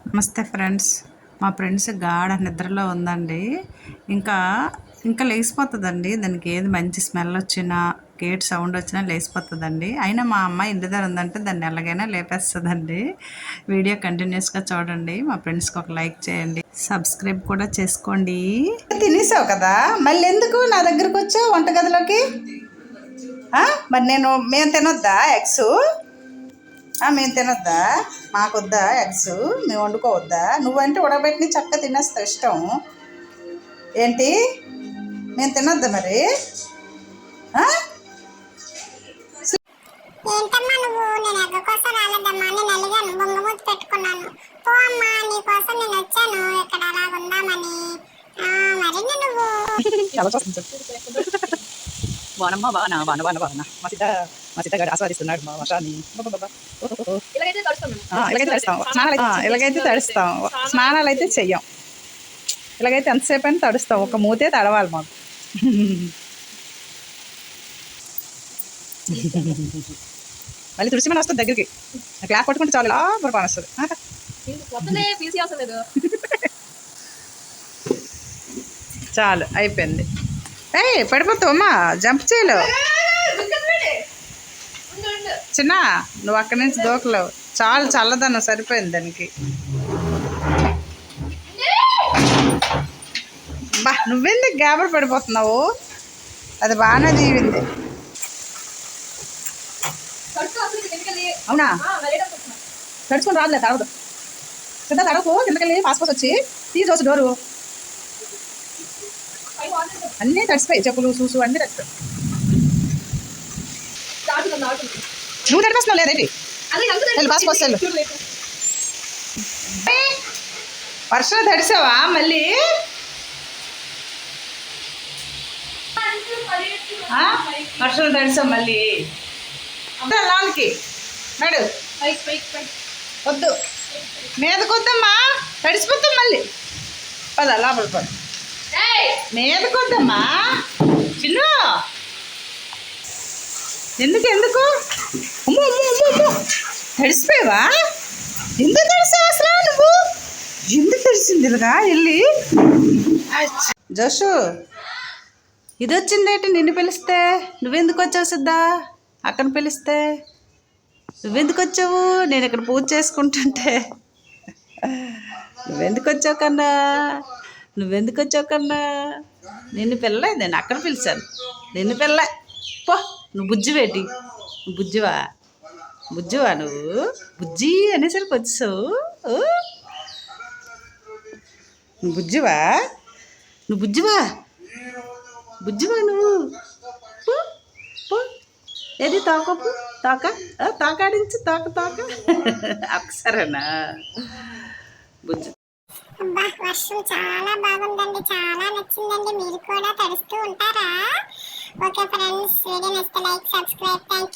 నమస్తే ఫ్రెండ్స్. మా ఫ్రెండ్స్ గాఢ నిద్రలో ఉందండి. ఇంకా ఇంకా లేచిపోతుందండి. దానికి ఏది మంచి స్మెల్ వచ్చినా, గేట్ సౌండ్ వచ్చినా లేచిపోతుందండి. అయినా మా అమ్మాయి ఇంటి దగ్గర ఉందంటే దాన్ని ఎలాగైనా లేపేస్తుందండి. వీడియో కంటిన్యూస్గా చూడండి. మా ఫ్రెండ్స్కి ఒక లైక్ చేయండి, సబ్స్క్రైబ్ కూడా చేసుకోండి. తినేసావు కదా, మళ్ళీ ఎందుకు నా దగ్గరకు వచ్చావు వంటగదిలోకి? మరి మేము తినొద్దా ఎగ్స్? మేము తినొద్దా? మాకొద్దా ఎగ్స్? మేము వండుకోవద్దా? నువ్వంటే ఉడకబెట్టి చక్కగా తినేస్తావు, ఇష్టం ఏంటి? మేము తినొద్దా మరి? ఏంటమ్మా నువ్వు? నేను ఎగ్గ కోసం రాలేదమ్మా, నేను అలిగాను, బొంగమూతి పెట్టుకున్నాను. పో అమ్మా, నీ కోసం నేను వచ్చాను ఇక్కడ అలా ఉందామని. మరి నువ్వు బానమ్మ బానా బాన బాన బాన మా సిద్ధగాడు ఆస్వాదిస్తున్నాడు మా వర్షాన్ని. ఇలాగైతే తడుస్తాం, స్నానాలు అయితే చెయ్యం. ఇలాగైతే ఎంతసేపు అయినా తడుస్తాం, ఒక మూతే తడవాలి మాకు. మళ్ళీ తుడిసిమని వస్తుంది దగ్గరికి, క్లాప్ పట్టుకుంటే చాలు ఇలా పొరపాటు వస్తుంది. చాలు అయిపోయింది. పడిపోతావు అమ్మా, జంప్ చేయలేవు. చిన్న నువ్వు అక్కడి నుంచి దూకలేవు. చాలు, చల్లదనం సరిపోయింది దానికి. బా, నువ్వెందుకు గాబర్ పడిపోతున్నావు? అది బాగానే దీవింది. అవునా? తడుచుకొని రాదులే, తడవదు. సిద్ధ తడవకు, కిందకెళ్ళి పాస్ వచ్చి తీసి డోరు. అన్నీ తడిసిపోయి, చెప్పులు చూసు అన్నీ తడిసిపోయి. నువ్వు తడిపేస్తున్నావు లేదేంటి? పాస్ పోస్తాను. వర్షం తడిసావా మళ్ళీ? వర్షం తడిసావు మళ్ళీ? లాన్కి నడు, వద్దు మీదకొద్దమ్మా, తడిసిపోతాం మళ్ళీ. పద లోపల పద, మీదకొద్దమ్మా చిన్ను. ఎందుకు ఎందుకు అమ్మో అమ్మో అమ్మో అమ్మో, తడిసిపోయావా? ఎందుకు తడిసావు అసలు నువ్వు? ఎందుకు తడిసింది ఇలాగా వెళ్ళి? జోషు, ఇది వచ్చిందేంటి? నిన్ను పిలిస్తే నువ్వెందుకు వచ్చావు? సిద్ధా అక్కను పిలిస్తే నువ్వెందుకు వచ్చావు? నేను ఇక్కడ పూజ చేసుకుంటుంటే నువ్వెందుకు వచ్చావు కన్నా? నువ్వెందుకు వచ్చావు కన్నా? నిన్ను పిల్లలే, నేను అక్కడ పిలిచాను. నిన్ను పిల్లలే పో. నువ్వు బుజ్జివేటి? నువ్వు బుజ్జివా నువ్వు? బుజ్జి అనేసరికి వచ్చావు. నువ్వు బుజ్జివా? నువ్వు బుజ్జివా నువ్వు? పో. ఏది తోకపు తోకాడించి తోక అక్షరేనా బుజ్జి? వర్షం చాలా బాగుందండి, చాలా నచ్చిందండి. మీరు కూడా తడుస్తూ ఉంటారా? ఓకే ఫ్రెండ్స్, వీడియో నచ్చితే లైక్, సబ్స్క్రైబ్. Thank you.